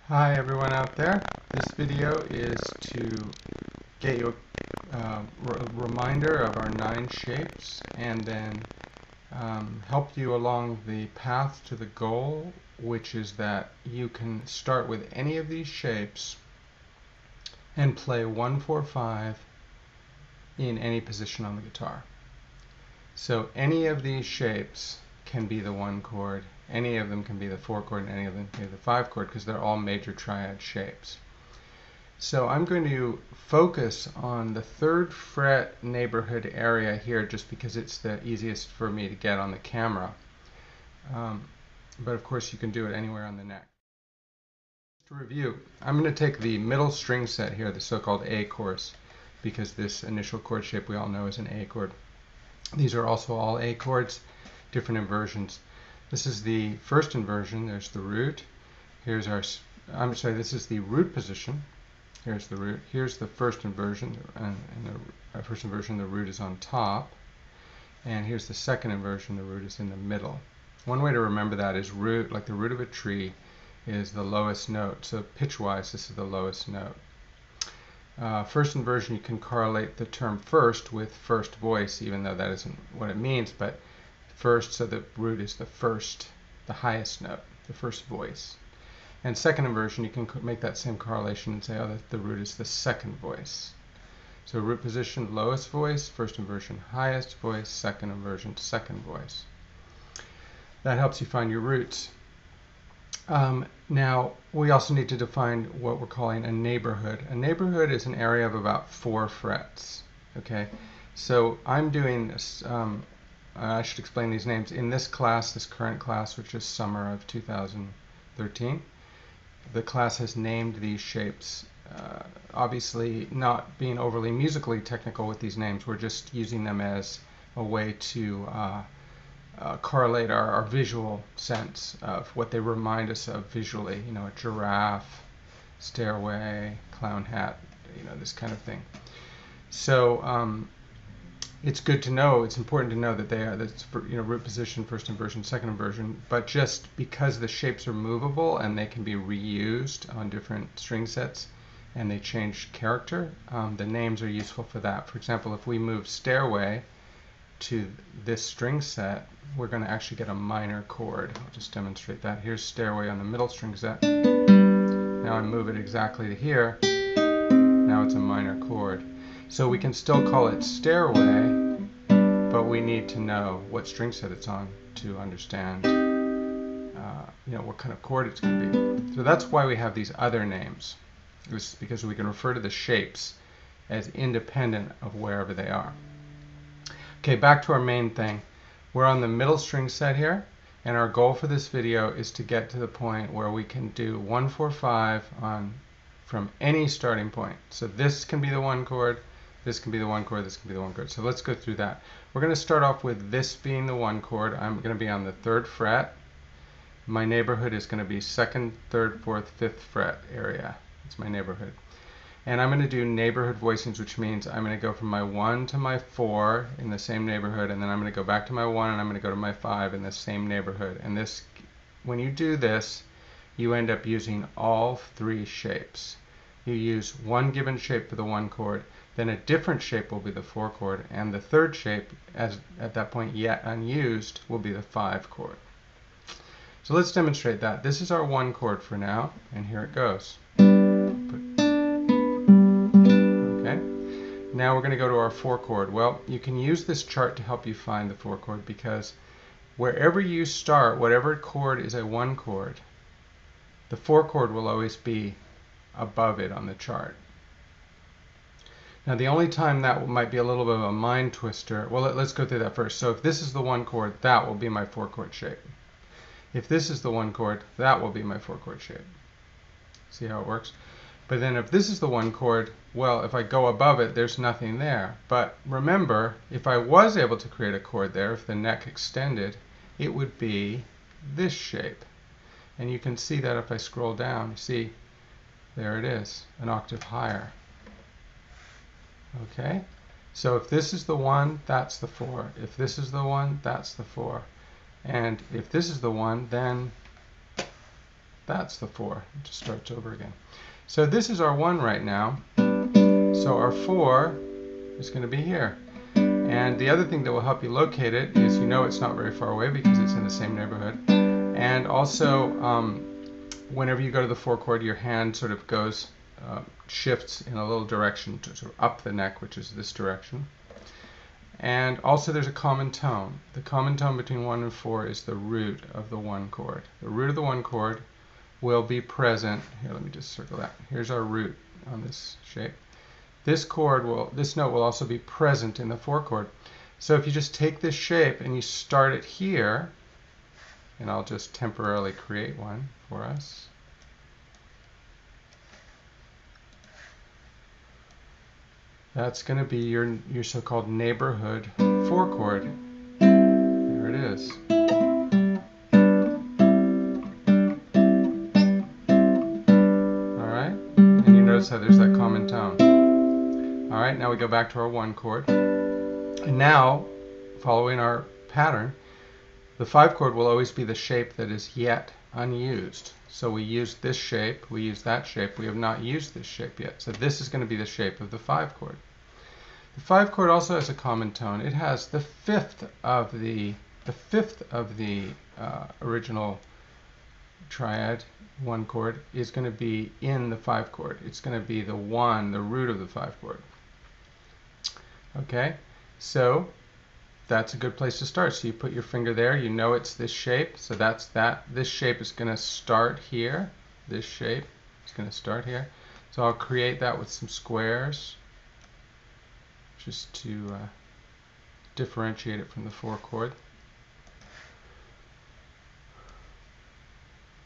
Hi everyone out there. This video is to get you a reminder of our 9 shapes and then help you along the path to the goal, which is that you can start with any of these shapes and play 1-4-5 in any position on the guitar. So any of these shapes can be the 1 chord, any of them can be the 4 chord, and any of them can be the 5 chord because they're all major triad shapes. So I'm going to focus on the 3rd fret neighborhood area here just because it's the easiest for me to get on the camera. But of course you can do it anywhere on the neck. To review, I'm going to take the middle string set here, the so-called A course, because this initial chord shape we all know is an A chord. These are also all A chords, different inversions. This is the first inversion. There's the root. Here's our, this is the root position. Here's the root. Here's the first inversion, and the first inversion, the root is on top. And here's the second inversion, the root is in the middle. One way to remember that is root, like the root of a tree, is the lowest note. So pitch-wise, this is the lowest note. First inversion, you can correlate the term first with first voice, even though that isn't what it means, but first, so the root is the first, the highest note, the first voice. And second inversion, you can make that same correlation and say, oh, that the root is the second voice. So root position, lowest voice, first inversion, highest voice, second inversion, second voice. That helps you find your roots. Now, we also need to define what we're calling a neighborhood. A neighborhood is an area of about 4 frets. Okay, so I'm doing this, I should explain these names. In this class, this current class, which is summer of 2013, the class has named these shapes. Obviously, not being overly musically technical with these names, we're just using them as a way to correlate our visual sense of what they remind us of visually. You know, a giraffe, stairway, clown hat, you know, this kind of thing. So it's good to know, it's important to know that they are, that's, you know, root position, first inversion, second inversion, but just because the shapes are movable and they can be reused on different string sets and they change character, the names are useful for that. For example, if we move stairway to this string set, we're going to actually get a minor chord. I'll just demonstrate that. Here's stairway on the middle string set. Now I move it exactly to here. Now it's a minor chord. So we can still call it stairway, but we need to know what string set it's on to understand you know, what kind of chord it's going to be. So that's why we have these other names. This is because we can refer to the shapes as independent of wherever they are. Okay, back to our main thing. We're on the middle string set here, and our goal for this video is to get to the point where we can do 1-4-5 on from any starting point. So this can be the 1 chord, this can be the 1 chord, this can be the 1 chord. So let's go through that. We're going to start off with this being the 1 chord. I'm going to be on the 3rd fret. My neighborhood is going to be 2nd, 3rd, 4th, 5th fret area. That's my neighborhood. And I'm going to do neighborhood voicings, which means I'm going to go from my 1 to my 4 in the same neighborhood, and then I'm going to go back to my 1 and I'm going to go to my 5 in the same neighborhood. And this, when you do this, you end up using all 3 shapes. You use one given shape for the 1 chord, then a different shape will be the 4 chord, and the 3rd shape, as at that point yet unused, will be the 5 chord. So let's demonstrate that. This is our 1 chord for now, and here it goes. Okay. Now we're going to go to our 4 chord. Well, you can use this chart to help you find the 4 chord because wherever you start, whatever chord is a 1 chord, the 4 chord will always be above it on the chart. Now the only time that might be a little bit of a mind twister, well, let's go through that first. So if this is the 1 chord, that will be my 4 chord shape. If this is the 1 chord, that will be my 4 chord shape. See how it works? But then if this is the 1 chord, well, if I go above it, there's nothing there. But remember, if I was able to create a chord there, if the neck extended, it would be this shape. And you can see that if I scroll down, see, there it is, an octave higher. Okay? So if this is the 1, that's the 4. If this is the 1, that's the 4. And if this is the 1, then That's the 4. It just starts over again. So this is our 1 right now. So our 4 is going to be here. And the other thing that will help you locate it is you know it's not very far away because it's in the same neighborhood. And also, whenever you go to the 4 chord, your hand sort of goes, shifts in a little direction to sort of up the neck, which is this direction. And also there's a common tone. The common tone between 1 and 4 is the root of the 1 chord. The root of the 1 chord will be present. Here, let me just circle that. Here's our root on this shape. This note will also be present in the 4 chord. So if you just take this shape and you start it here, and I'll just temporarily create one for us. That's going to be your so-called neighborhood 4 chord. There it is. All right, and you notice how there's that common tone. All right, now we go back to our 1 chord. And now, following our pattern, the 5 chord will always be the shape that is yet unused. So we used this shape, we used that shape, we have not used this shape yet. So this is going to be the shape of the 5 chord. The 5 chord also has a common tone. It has the fifth of the original triad 1 chord is going to be in the 5 chord. It's going to be the 1, the root of the 5 chord. Okay, so that's a good place to start. So you put your finger there, you know it's this shape, so that's that. This shape is going to start here. This shape is going to start here. So I'll create that with some squares just to differentiate it from the 4 chord.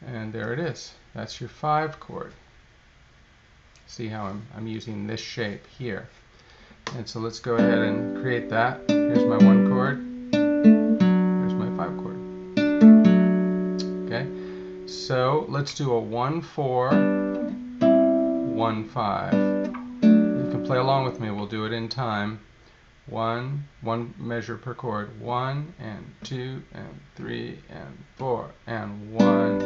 And there it is. That's your 5 chord. See how I'm using this shape here. And so let's go ahead and create that. Here's my 1 chord. Here's my 5 chord. Okay, so let's do a 1, 4, 1, 5. You can play along with me. We'll do it in time. One measure per chord. 1 and 2 and 3 and 4 and 1,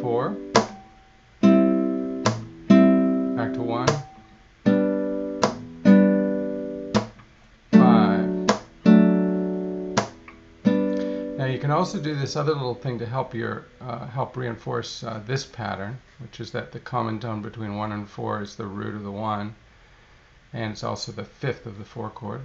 4. Back to 1. Now you can also do this other little thing to help reinforce this pattern, which is that the common tone between 1 and 4 is the root of the 1, and it's also the fifth of the 4 chord.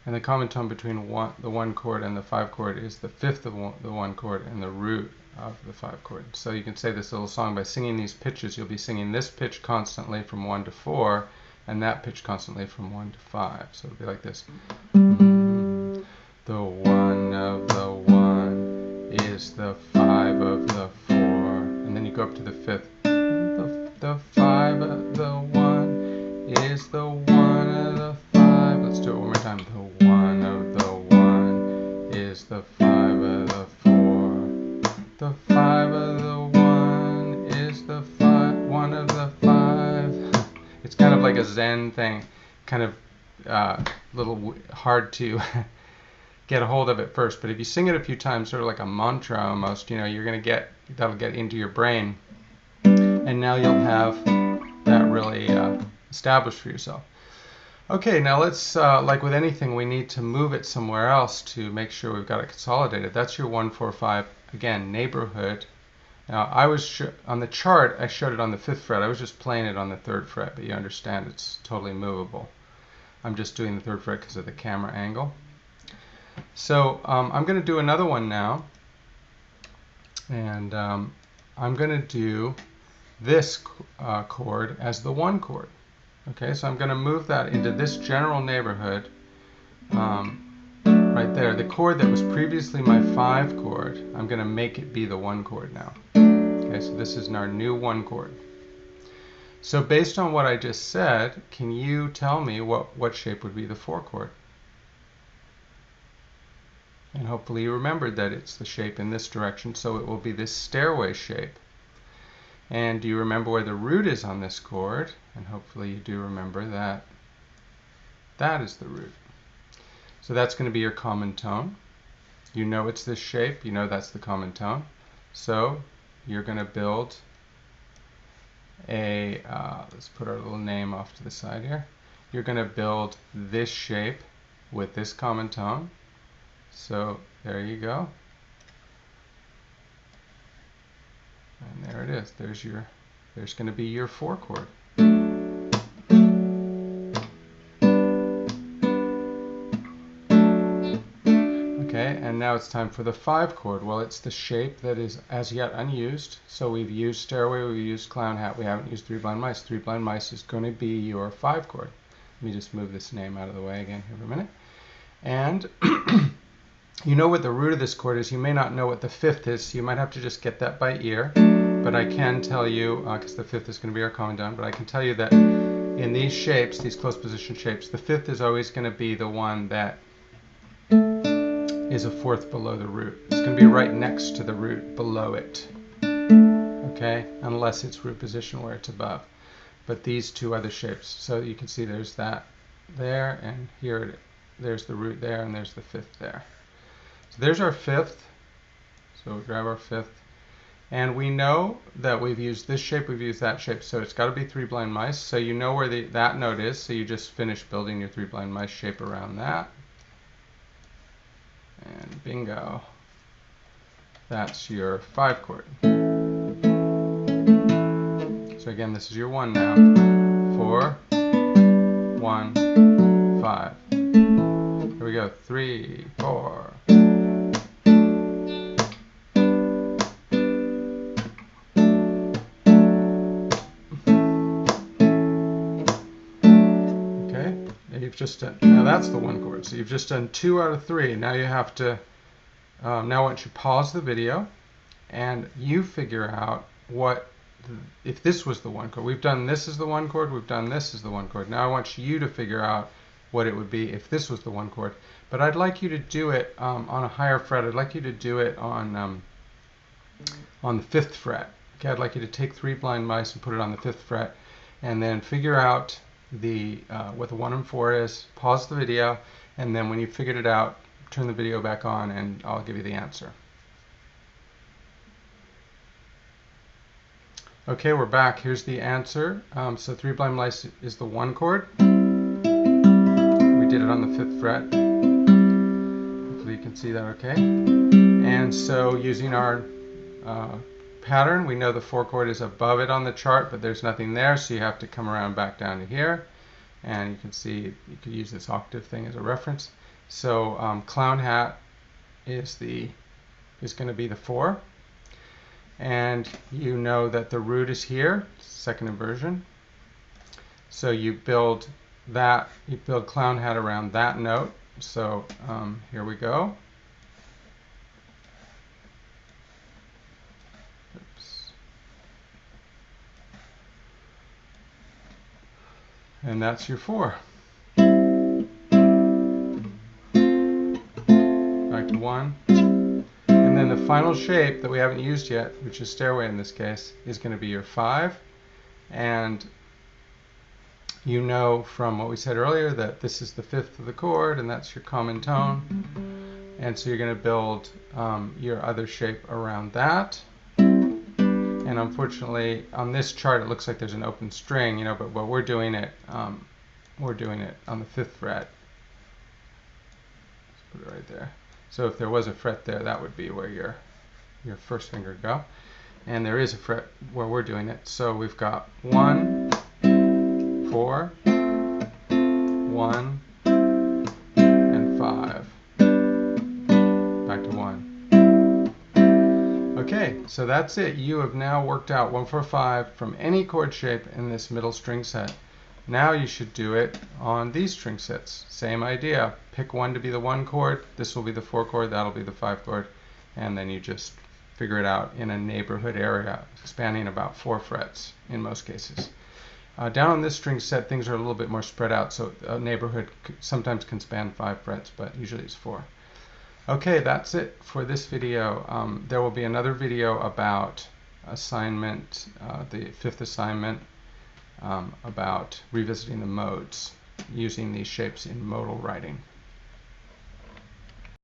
And the common tone between the 1 chord and the 5 chord is the fifth of the 1 chord and the root of the 5 chord. So you can say this little song by singing these pitches. You'll be singing this pitch constantly from 1 to 4, and that pitch constantly from 1 to 5. So it'll be like this. The 1 of the 1 is the 5 of the 4. And then you go up to the fifth. The 5 of the 1 is the 1 of the 5. Let's do it one more time. The 1 of the 1 is the 5 of the 4. The 5 of the 1 is the 1 of the 5. It's kind of like a Zen thing. Kind of little hard to get a hold of it first, but if you sing it a few times, sort of like a mantra almost, you're going to that'll get into your brain, and now you'll have that really established for yourself. Okay, now let's, like with anything, we need to move it somewhere else to make sure we've got it consolidated. That's your 1, 4, 5, again, neighborhood. Now I was on the chart, I showed it on the 5th fret. I was just playing it on the 3rd fret, but you understand it's totally movable. I'm just doing the 3rd fret because of the camera angle. So I'm going to do another one now, and I'm going to do this chord as the 1 chord. Okay, so I'm going to move that into this general neighborhood right there. The chord that was previously my 5 chord, I'm going to make it be the 1 chord now. Okay, so this is our new 1 chord. So based on what I just said, can you tell me what shape would be the 4 chord? And hopefully you remembered that it's the shape in this direction, so it will be this stairway shape. And do you remember where the root is on this chord? And hopefully you do remember that that is the root. So that's going to be your common tone. You know it's this shape, you know that's the common tone. So you're going to build a, let's put our little name off to the side here. You're going to build this shape with this common tone. So there you go. And there it is. There's going to be your 4 chord. Okay, and now it's time for the 5 chord. Well, it's the shape that is as yet unused. So we've used Stairway, we've used Clown Hat, we haven't used Three Blind Mice. Three Blind Mice is going to be your 5 chord. Let me just move this name out of the way again here for a minute. And you know what the root of this chord is. You may not know what the 5th is, so you might have to just get that by ear. But I can tell you, because the 5th is going to be our common tone, but I can tell you that in these shapes, these close position shapes, the 5th is always going to be the one that is a 4th below the root. It's going to be right next to the root below it. Okay, unless it's root position where it's above. But these 2 other shapes, so you can see there's that there, and here there's the root there, and there's the 5th there. So there's our 5th. So we grab our 5th. And we know that we've used this shape, we've used that shape, so it's got to be Three Blind Mice. So you know where that note is, so you just finish building your Three Blind Mice shape around that. And bingo. That's your 5 chord. So again, this is your 1 now. 4, 1, 5. Here we go. 3, 4. You've just done, now that's the 1 chord, so you've just done 2 out of 3. Now you have to, now once you pause the video and you figure out if this was the 1 chord. We've done this as the 1 chord, we've done this as the 1 chord. Now I want you to figure out what it would be if this was the 1 chord. But I'd like you to do it on a higher fret. I'd like you to do it on the 5th fret. Okay, I'd like you to take Three Blind Mice and put it on the 5th fret, and then figure out what the 1 and 4 is, pause the video, and then when you figured it out, turn the video back on and I'll give you the answer. Okay, we're back. Here's the answer. So Three Blind Mice is the 1 chord. We did it on the 5th fret. Hopefully you can see that okay. And so using our pattern, we know the 4 chord is above it on the chart, but there's nothing there, so you have to come around back down to here, and you can see you could use this octave thing as a reference. So Clown Hat is going to be the 4, and you know that the root is here, second inversion. So you build Clown Hat around that note. So here we go. And that's your 4. Back to 1. And then the final shape that we haven't used yet, which is Stairway in this case, is going to be your 5. And you know from what we said earlier that this is the 5th of the chord, and that's your common tone. And so you're going to build your other shape around that. And unfortunately, on this chart, it looks like there's an open string, but we're doing it on the 5th fret. Let's put it right there. So if there was a fret there, that would be where your first finger would go. And there is a fret where we're doing it. So we've got 1, 4, 1, and 5. Back to 1. Okay, so that's it. You have now worked out 1, 4, 5 from any chord shape in this middle string set. Now you should do it on these string sets. Same idea. Pick one to be the 1 chord. This will be the 4 chord. That'll be the 5 chord. And then you just figure it out in a neighborhood area, spanning about 4 frets in most cases. Down on this string set, things are a little bit more spread out, so a neighborhood sometimes can span 5 frets, but usually it's 4. Okay, that's it for this video. There will be another video about assignment, the 5th assignment, about revisiting the modes using these shapes in modal writing.